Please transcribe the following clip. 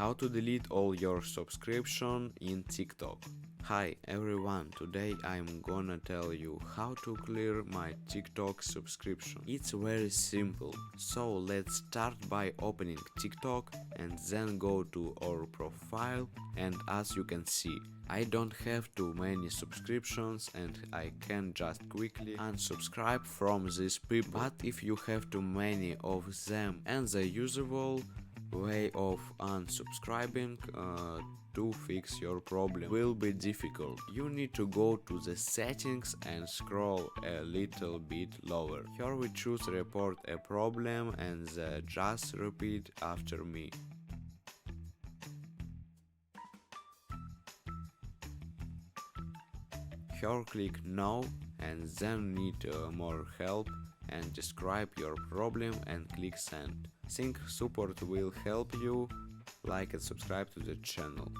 How to delete all your subscription in TikTok. Hi everyone, today I'm gonna tell you how to clear my TikTok subscription. It's very simple, so let's start by opening TikTok and then go to our profile, and as you can see, I don't have too many subscriptions and I can just quickly unsubscribe from these people. But if you have too many of them, and the usual way of unsubscribing to fix your problem will be difficult. You need to go to the settings and scroll a little bit lower. Here we choose report a problem and just repeat after me. Here click no and then need more help and describe your problem and click send. Think support will help you. Like and subscribe to the channel.